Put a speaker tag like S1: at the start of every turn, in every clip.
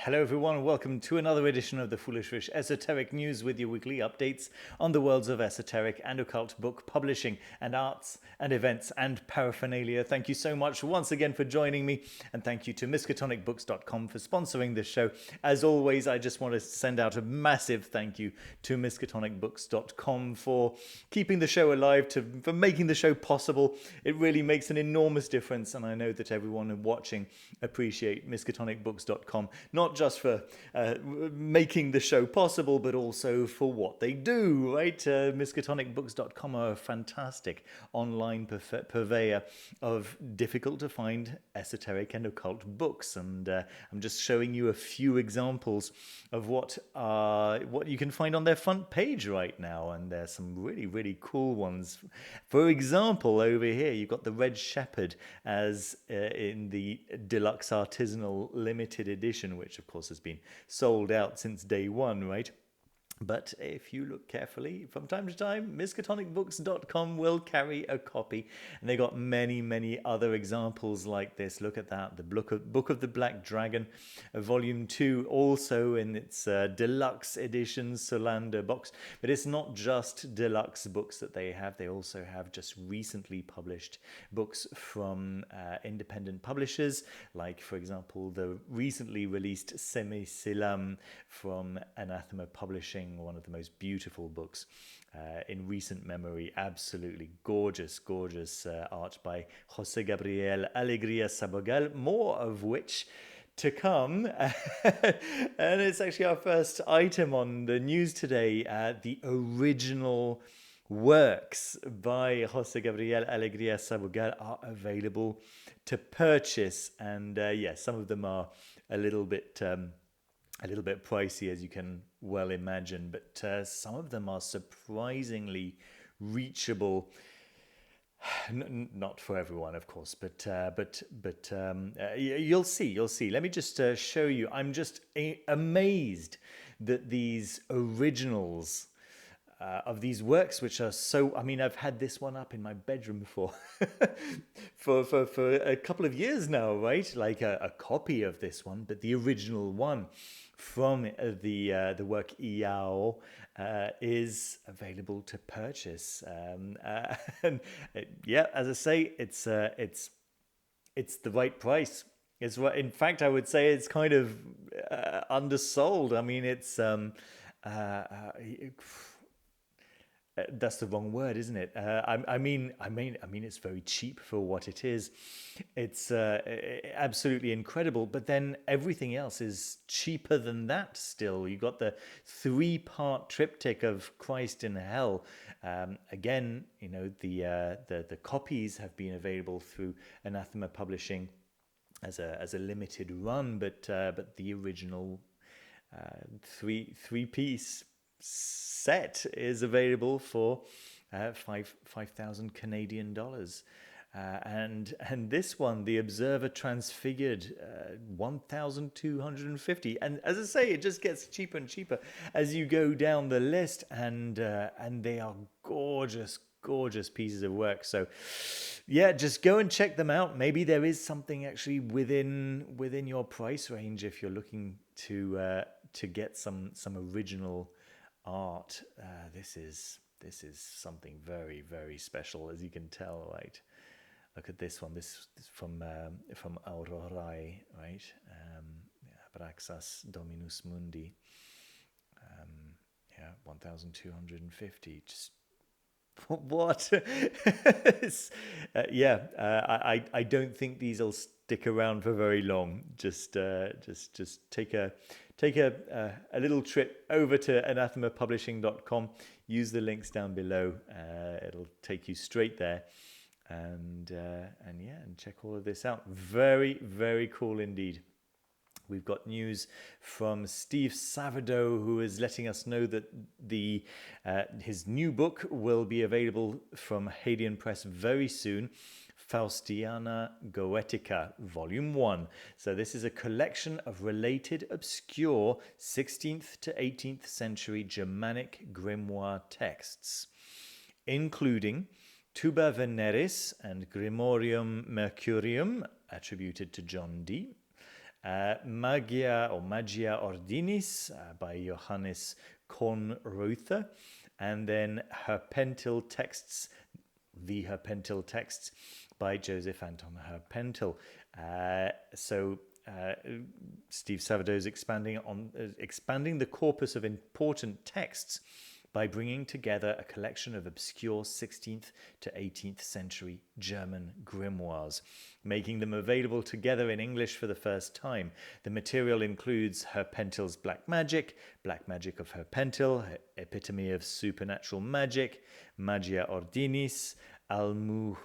S1: Hello everyone, welcome to another edition of the Foolish Fish Esoteric News with your weekly updates on the worlds of esoteric and occult book publishing and arts and events and paraphernalia. Thank you so much once again for joining me, and thank you to miskatonicbooks.com for sponsoring this show. As always, I just want to send out a massive thank you to miskatonicbooks.com for keeping the show alive, for making the show possible. It really makes an enormous difference, and I know that everyone watching appreciate miskatonicbooks.com, not just for making the show possible, but also for what they do, right? Miskatonicbooks.com are a fantastic online purveyor of difficult-to-find esoteric and occult books, and I'm just showing you a few examples of what you can find on their front page right now, and there's some really, really cool ones. For example, over here, you've got the Red Shepherd as in the Deluxe Artisanal Limited Edition, which of course has been sold out since day one, right? But if you look carefully, from time to time, miskatonicbooks.com will carry a copy. And they got many, many other examples like this. Look at that. The Book of the Black Dragon, Volume 2, also in its deluxe edition, Solander box. But it's not just deluxe books that they have. They also have just recently published books from independent publishers, like, for example, the recently released Semi Silam from Anathema Publishing, one of the most beautiful books in recent memory. Absolutely gorgeous, gorgeous art by José Gabriel Alegría Sabogal, more of which to come. And it's actually our first item on the news today, the original works by José Gabriel Alegría Sabogal are available to purchase, and some of them are a little bit pricey, as you can well imagine, but some of them are surprisingly reachable. Not for everyone, of course, but you'll see. Let me just show you. I'm just amazed that these originals of these works, which are so, I mean, I've had this one up in my bedroom for a couple of years now, right? Like a copy of this one, but the original one from the work Iao is available to purchase. And yeah, as I say, it's the right price. It's what, in fact, I would say it's kind of undersold. I mean, it's that's the wrong word, isn't it? I mean, it's very cheap for what it is. It's absolutely incredible. But then everything else is cheaper than that. Still, you got the 3-part triptych of Christ in Hell. Again, you know, the copies have been available through Anathema Publishing as a limited run, but the original three-piece set is available for 5,000 Canadian dollars. And this one, The Observer Transfigured, 1,250. And as I say, it just gets cheaper and cheaper as you go down the list, and they are gorgeous, gorgeous pieces of work. So yeah, just go and check them out. Maybe there is something actually within your price range if you're looking to get some original art. This is something very, very special, as you can tell, right? Look at this one. This is from Authorize, right? Abraxas Dominus Mundi. 1,250. Just what? I don't think these will stick around for very long. Just take a little trip over to anathemapublishing.com. Use the links down below. It'll take you straight there, and check all of this out. Very, very cool indeed. We've got news from Steve Savadow, who is letting us know that his new book will be available from Hadean Press very soon. Faustiana Goetica, Volume 1. So this is a collection of related, obscure 16th to 18th century Germanic grimoire texts, including Tuba Veneris and Grimorium Mercurium, attributed to John Dee, Magia Ordinis by Johannes Kornreuther, and then Herpentil Texts, the Herpentil Texts by Joseph Anton Herpentil. Steve Savadow is expanding the corpus of important texts by bringing together a collection of obscure 16th to 18th century German grimoires, making them available together in English for the first time. The material includes Herpentil's Black Magic of Herpentil, Epitome of Supernatural Magic, Magia Ordinis, Almuhabosa,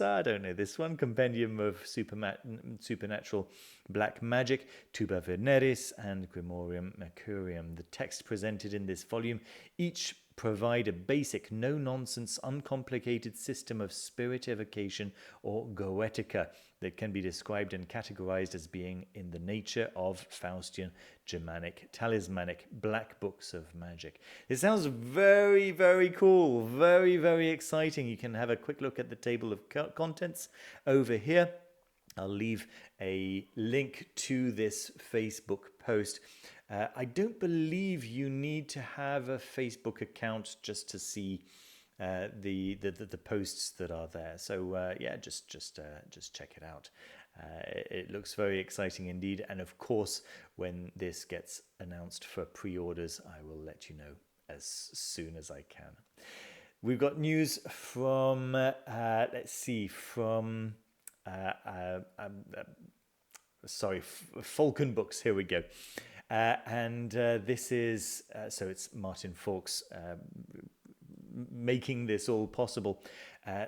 S1: I don't know this one, Compendium of Supernatural Black Magic, Tuba Veneris, and Grimorium Mercurium. The texts presented in this volume each provide a basic, no-nonsense, uncomplicated system of spirit evocation or Goetica that can be described and categorized as being in the nature of Faustian, Germanic, talismanic black books of magic. It sounds very, very cool, very, very exciting. You can have a quick look at the table of contents over here. I'll leave a link to this Facebook post. I don't believe you need to have a Facebook account just to see the posts that are there. So just check it out. It looks very exciting indeed. And of course, when this gets announced for pre-orders, I will let you know as soon as I can. We've got news from Falcon Books. Here we go. This is, so it's Martin Fawkes making this all possible.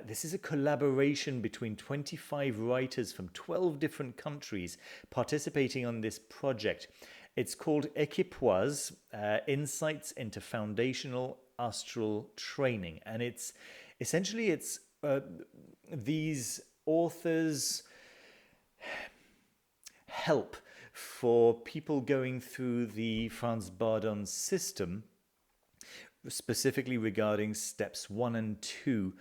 S1: This is a collaboration between 25 writers from 12 different countries participating on this project. It's called Equipoise, Insights into Foundational Astral Training. And it's essentially, these authors help for people going through the Franz Bardon system, specifically regarding steps 1 and 2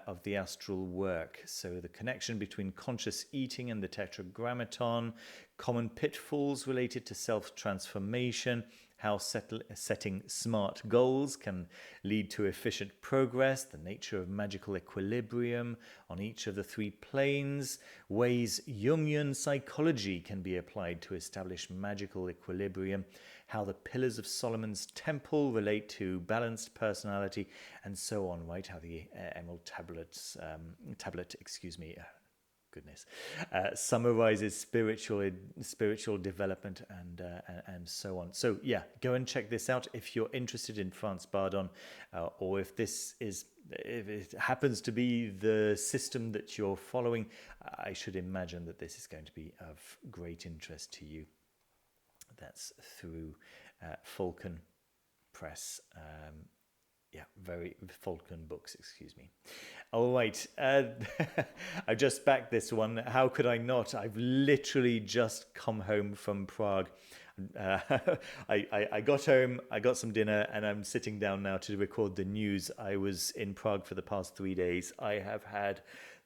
S1: of the astral work. So the connection between conscious eating and the tetragrammaton, common pitfalls related to self-transformation, how setting smart goals can lead to efficient progress, the nature of magical equilibrium on each of the 3 planes, ways Jungian psychology can be applied to establish magical equilibrium, how the pillars of Solomon's temple relate to balanced personality, and so on, right? How the Emerald tablet, summarizes spiritual development and so on. So yeah, go and check this out if you're interested in Franz Bardon, or if it happens to be the system that you're following. I should imagine that this is going to be of great interest to you. That's through Falcon Press. Falcon Books, excuse me. All right, I just backed this one. How could I not? I've literally just come home from Prague. I got home, I got some dinner, and I'm sitting down now to record the news. I was in Prague for the past 3 days. I have had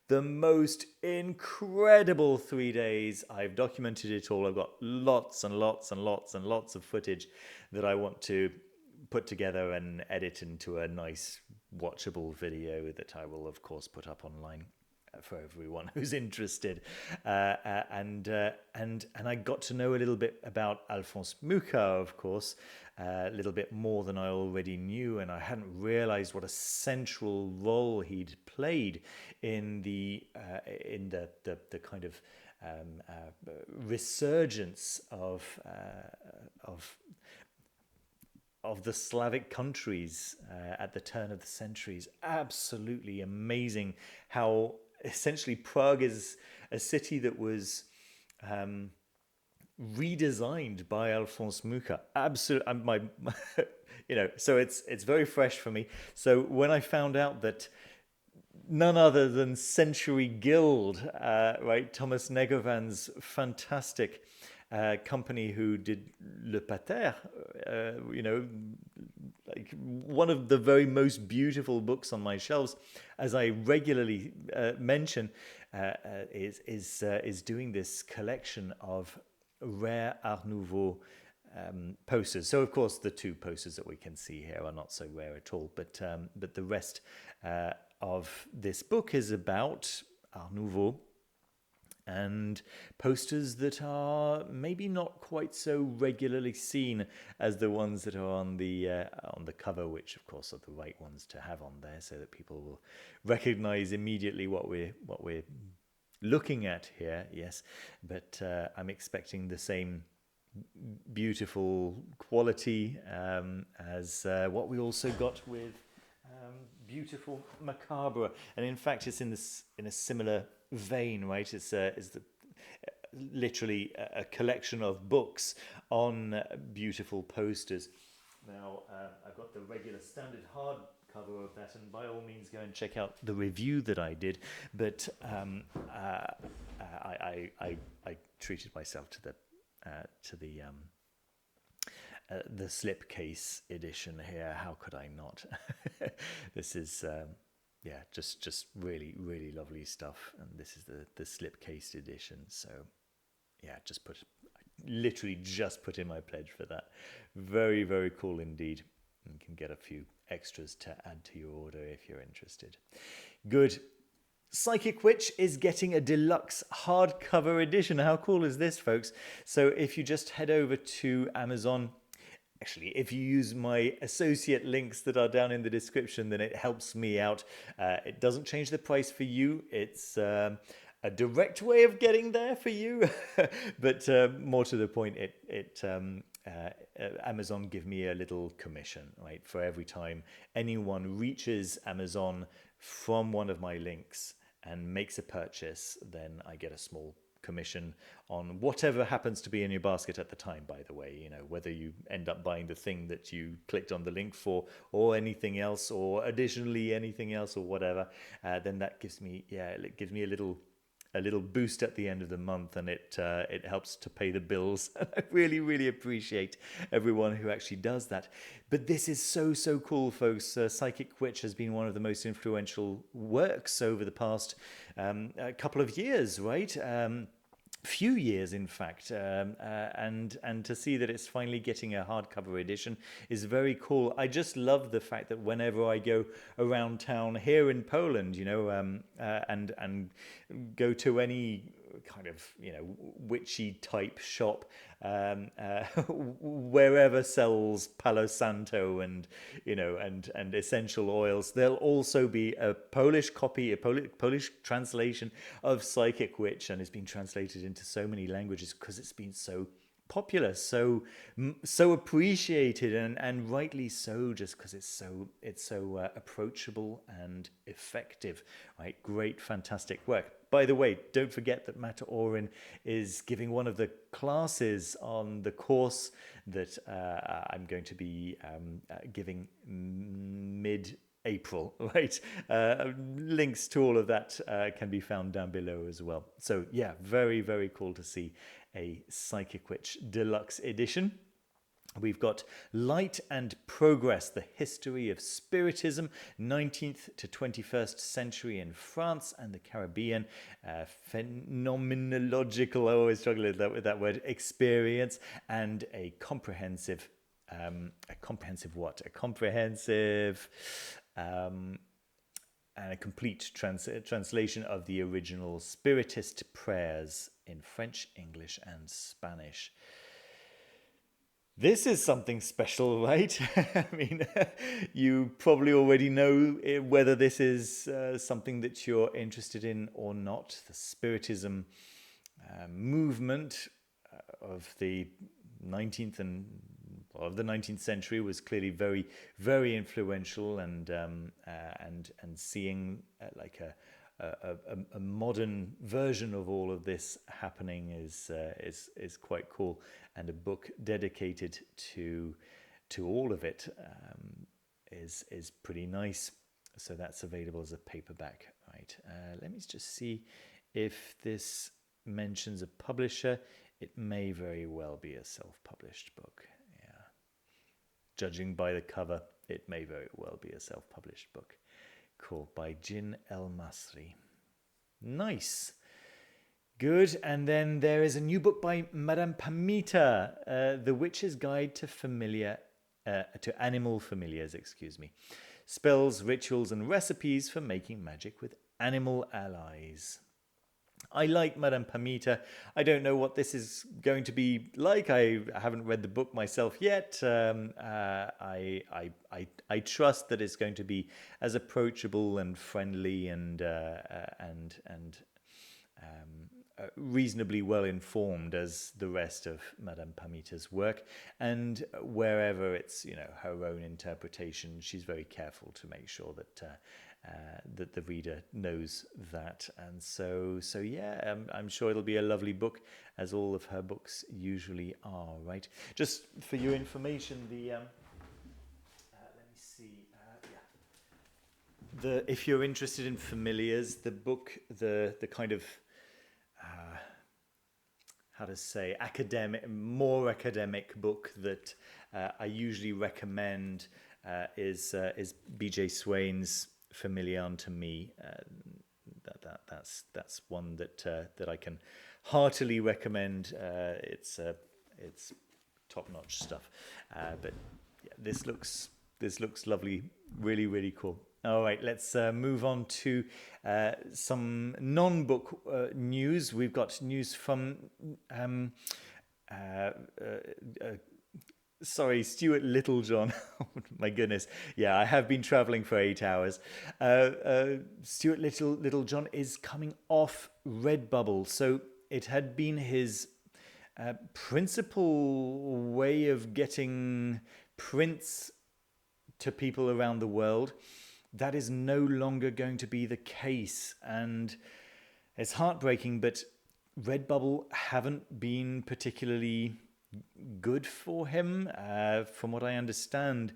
S1: the most incredible 3 days. I've documented it all. I've got lots and lots and lots and lots of footage that I want to put together and edit into a nice watchable video that I will of course put up online for everyone who's interested. And I got to know a little bit about Alphonse Mucha, of course, a little bit more than I already knew, and I hadn't realized what a central role he'd played in the kind of resurgence of the Slavic countries at the turn of the centuries. Absolutely amazing how essentially Prague is a city that was redesigned by Alphonse Mucha. Absolutely, so it's very fresh for me. So when I found out that none other than Century Guild, right, Thomas Negovan's fantastic company who did Le Pater, like one of the very most beautiful books on my shelves, as I regularly mention, is doing this collection of rare Art Nouveau posters. So of course the two posters that we can see here are not so rare at all, but the rest of this book is about Art Nouveau and posters that are maybe not quite so regularly seen as the ones that are on the cover, which of course are the right ones to have on there, so that people will recognize immediately what we're looking at here. Yes, but I'm expecting the same beautiful quality as what we also got with Beautiful Macabre, and in fact it's in a similar vein, right? It's literally a collection of books on beautiful posters. Now I've got the regular standard hardcover of that, and by all means go and check out the review that I did. But I treated myself to the slipcase edition here. How could I not? This is just really, really lovely stuff, and this is the slipcase edition. So yeah, literally just put in my pledge for that. Very, very cool indeed. You can get a few extras to add to your order if you're interested. Good. Psychic Witch is getting a deluxe hardcover edition. How cool is this, folks? So if you just head over to Amazon, actually, if you use my associate links that are down in the description, then it helps me out. It doesn't change the price for you. It's a direct way of getting there for you. But more to the point, Amazon give me a little commission, right? For every time anyone reaches Amazon from one of my links and makes a purchase, then I get a small commission on whatever happens to be in your basket at the time, by the way. You know, whether you end up buying the thing that you clicked on the link for or anything else, or additionally anything else or whatever, then that gives me a little boost at the end of the month, and it helps to pay the bills. I really, really appreciate everyone who actually does that. But this is so cool, folks. Psychic Witch has been one of the most influential works over the past couple of years, right? Few years, in fact, and to see that it's finally getting a hardcover edition is very cool. I just love the fact that whenever I go around town here in Poland, you know, and go to any kind of, you know, witchy type shop, wherever sells Palo Santo and, you know, and essential oils, there'll also be a Polish copy, a Polish translation of Psychic Witch, and it's been translated into so many languages because it's been so popular, so appreciated, and rightly so, just because it's so approachable and effective, right? Great, fantastic work. By the way, don't forget that Mata Oren is giving one of the classes on the course that I'm going to be giving mid-April, right? Links to all of that can be found down below as well. So yeah, very, very cool to see a Psychic Witch Deluxe edition. We've got Light and Progress, the History of Spiritism, 19th to 21st century in France and the Caribbean. Phenomenological, I always struggle with that word, experience, and a comprehensive and a complete translation of the original Spiritist prayers in French, English, and Spanish. This is something special, right? I mean, you probably already know whether this is something that you're interested in or not. The Spiritism movement of the 19th century was clearly very, very influential, and seeing like a modern version of all of this happening is quite cool, and a book dedicated to all of it is pretty nice. So that's available as a paperback, right? Let me just see if this mentions a publisher. It may very well be a self-published book. Yeah, judging by the cover, it may very well be a self-published book. Cool, by Jin El Masri. Nice. Good. And then there is a new book by Madame Pamita, The Witch's Guide to Animal Familiars, excuse me. Spells, rituals, and recipes for making magic with animal allies. I like Madame Pamita. I don't know what this is going to be like. I haven't read the book myself yet. I trust that it's going to be as approachable and friendly and reasonably well informed as the rest of Madame Pamita's work, and wherever it's her own interpretation, she's very careful to make sure that that the reader knows that. And so yeah, I'm sure it'll be a lovely book, as all of her books usually are. Right. Just for your information, the let me see. If you're interested in familiars, the book, the kind of how to say, more academic book that I usually recommend is B.J. Swain's Familiar Unto Me. That's one that I can heartily recommend. It's top-notch stuff. But yeah, this looks lovely, really, really cool. All right, let's move on to some non-book news. We've got news from, Stuart Littlejohn. Oh, my goodness. Yeah, I have been traveling for 8 hours. Stuart Littlejohn is coming off RedBubble. So it had been his principal way of getting prints to people around the world. That is no longer going to be the case, and it's heartbreaking, but RedBubble haven't been particularly good for him. From what I understand,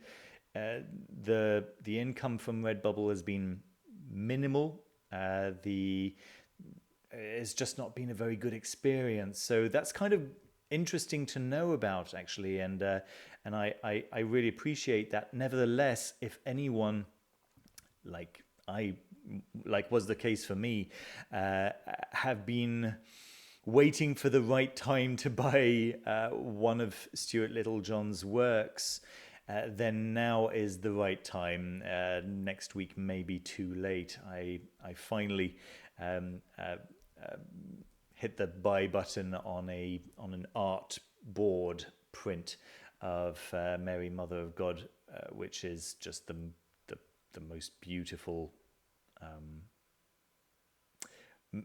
S1: the income from RedBubble has been minimal. It's just not been a very good experience. So that's kind of interesting to know about, actually, and I really appreciate that. Nevertheless, if anyone, like was the case for me, have been waiting for the right time to buy one of Stuart Littlejohn's works, then now is the right time. Next week may be too late. I finally hit the buy button on an art board print of Mary, Mother of God, which is just the most beautiful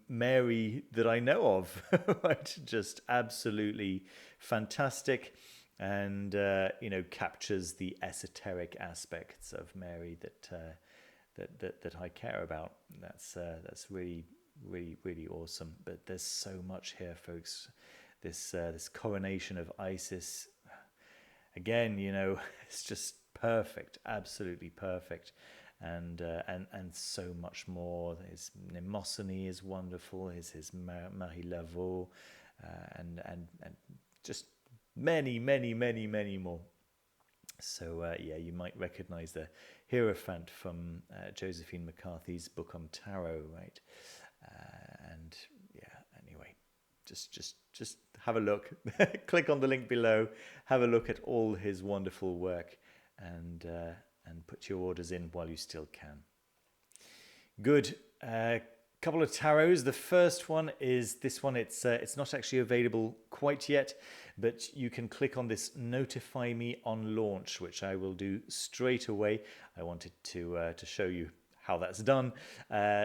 S1: Mary that I know of. Right? Just absolutely fantastic, and captures the esoteric aspects of Mary that I care about. That's really, really, really awesome. But there's so much here, folks. This coronation of Isis, again, it's just perfect, absolutely perfect. And so much more. His Mnemosyne is wonderful. His Marie Laveau, and just many more. So yeah, you might recognize the Hierophant from Josephine McCarthy's book on tarot, right? And yeah, anyway, just have a look. Click on the link below. Have a look at all his wonderful work, and put your orders in while you still can. Good. Couple of tarots. The first one is this one. It's not actually available quite yet, but you can click on this Notify Me on Launch, which I will do straight away. I wanted to show you how that's done.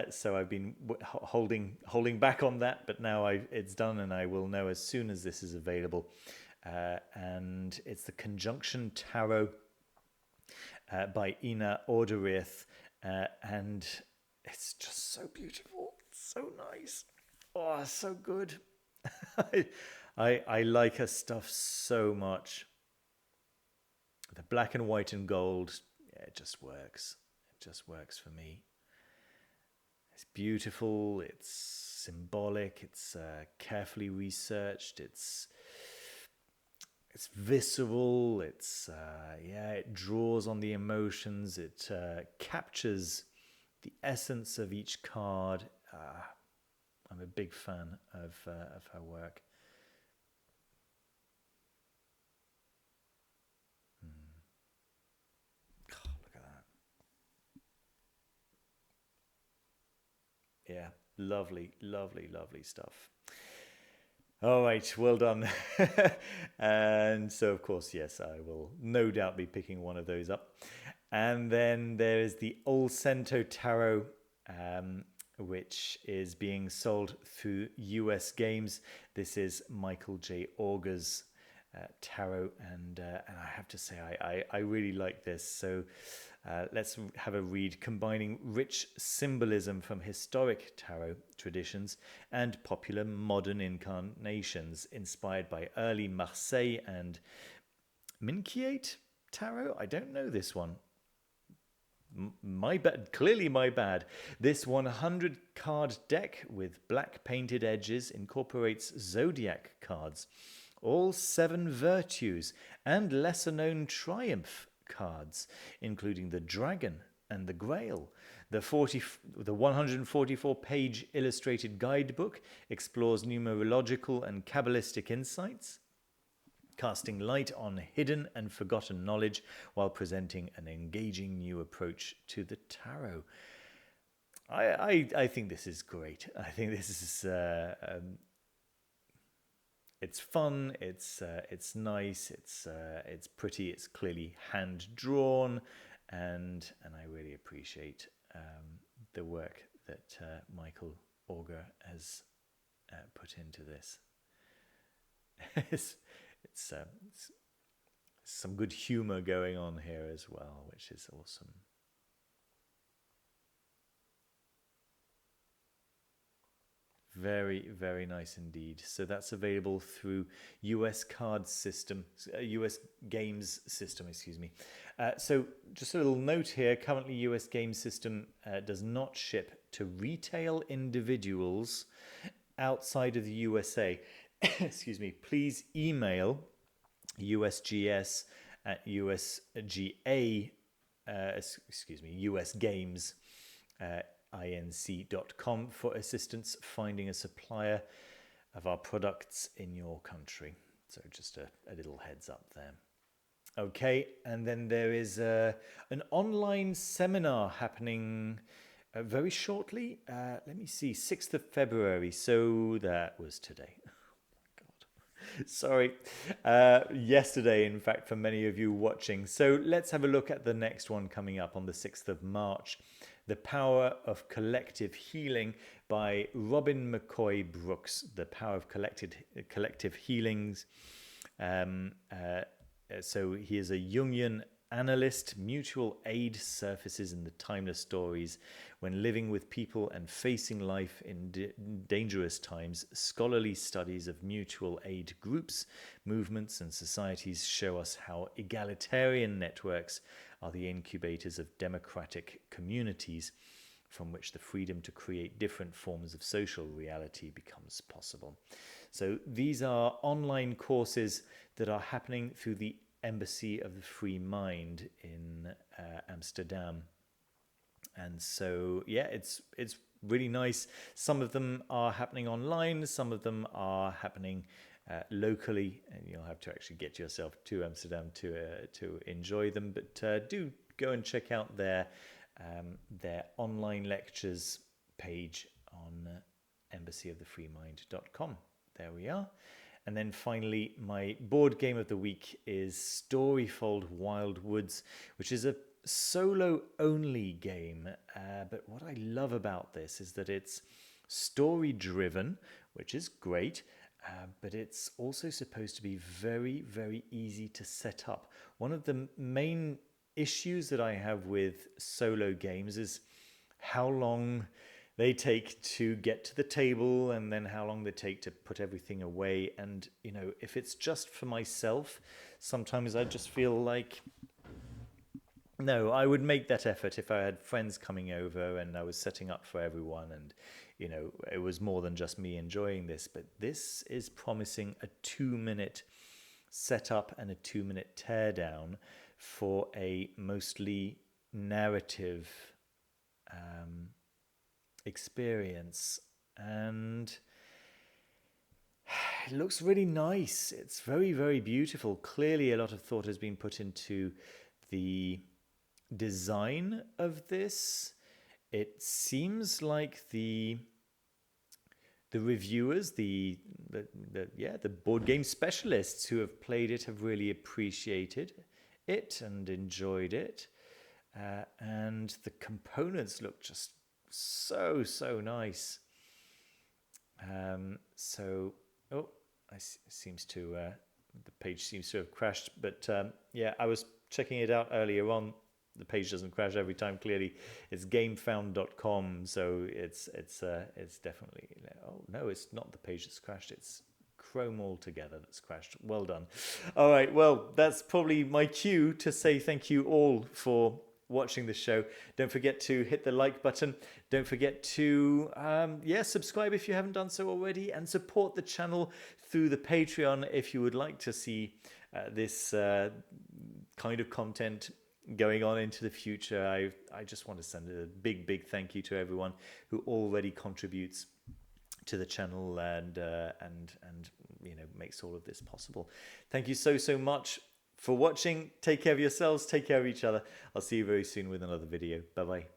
S1: So I've been holding back on that, but now it's done, and I will know as soon as this is available. And it's the Conjunction Tarot by Ina Orderith, and it's just so beautiful, so nice, so good. I like her stuff so much. The black and white and gold, yeah, it just works. It just works for me. It's beautiful, it's symbolic, it's carefully researched, it's visceral, it draws on the emotions, it captures the essence of each card. I'm a big fan of her work. Oh, look at that. Yeah, lovely, lovely, lovely stuff. All right, well done. And so, of course, yes, I will no doubt be picking one of those up. And then there is the Allcento Tarot, which is being sold through US Games. This is Michael J. Auger's tarot, and I have to say I really like this. So let's have a read, combining rich symbolism from historic tarot traditions and popular modern incarnations inspired by early Marseille and Minquiate tarot. I don't know this one. My bad, clearly my bad. This 100 card deck with black painted edges incorporates zodiac cards, all 7 virtues, and lesser known triumph cards, including the dragon and the grail. The 144-page illustrated guidebook explores numerological and Kabbalistic insights, casting light on hidden and forgotten knowledge while presenting an engaging new approach to the tarot. I think this is great. I think this is it's fun. It's nice. It's pretty. It's clearly hand drawn, and I really appreciate the work that Michael Auger has put into this. It's some good humor going on here as well, which is awesome. Very, very nice indeed. So that's available through US Games System, excuse me. So just a little note here, currently US Games System does not ship to retail individuals outside of the USA. Excuse me. Please email USGS at USGA, US Games inc.com for assistance finding a supplier of our products in your country. So just a little heads up there. Okay, and then there is an online seminar happening very shortly. Let me see, 6th of February. So that was today. Sorry. Yesterday, in fact, for many of you watching. So let's have a look at the next one coming up on the 6th of March. The Power of Collective Healing by Robin McCoy Brooks. The Power of Collective Healings. So he is a Jungian analyst. Mutual aid surfaces in the timeless stories. When living with people and facing life in dangerous times, scholarly studies of mutual aid groups, movements, and societies show us how egalitarian networks are the incubators of democratic communities from which the freedom to create different forms of social reality becomes possible. So these are online courses that are happening through the Embassy of the Free Mind in Amsterdam. And so, yeah, it's really nice. Some of them are happening online. Some of them are happening locally, and you'll have to actually get yourself to Amsterdam to enjoy them. But do go and check out their online lectures page on embassyofthefreemind.com. There we are. And then finally, my board game of the week is Storyfold Wild Woods, which is a solo-only game. But what I love about this is that it's story-driven, which is great, but it's also supposed to be very, very easy to set up. One of the main issues that I have with solo games is how long they take to get to the table, and then how long they take to put everything away. And, you know, if it's just for myself, sometimes I just feel like, no, I would make that effort if I had friends coming over and I was setting up for everyone, and, you know, it was more than just me enjoying this. But this is promising a 2-minute setup and a 2-minute teardown for a mostly narrative experience and it looks really nice. It's very, very beautiful. Clearly a lot of thought has been put into the design of this. It seems like the reviewers, the board game specialists who have played it have really appreciated it and enjoyed it. And the components look just so nice. The page seems to have crashed, but yeah, I was checking it out earlier on. The page doesn't crash every time. Clearly, it's gamefound.com, so it's definitely. Oh no, it's not the page that's crashed. It's Chrome altogether that's crashed. Well done. All right, well, that's probably my cue to say thank you all for watching the show. Don't forget to hit the like button. Don't forget to subscribe if you haven't done so already, and support the channel through the Patreon if you would like to see this kind of content going on into the future. I just want to send a big thank you to everyone who already contributes to the channel and makes all of this possible. Thank you so much for watching. Take care of yourselves, take care of each other. I'll see you very soon with another video. Bye bye.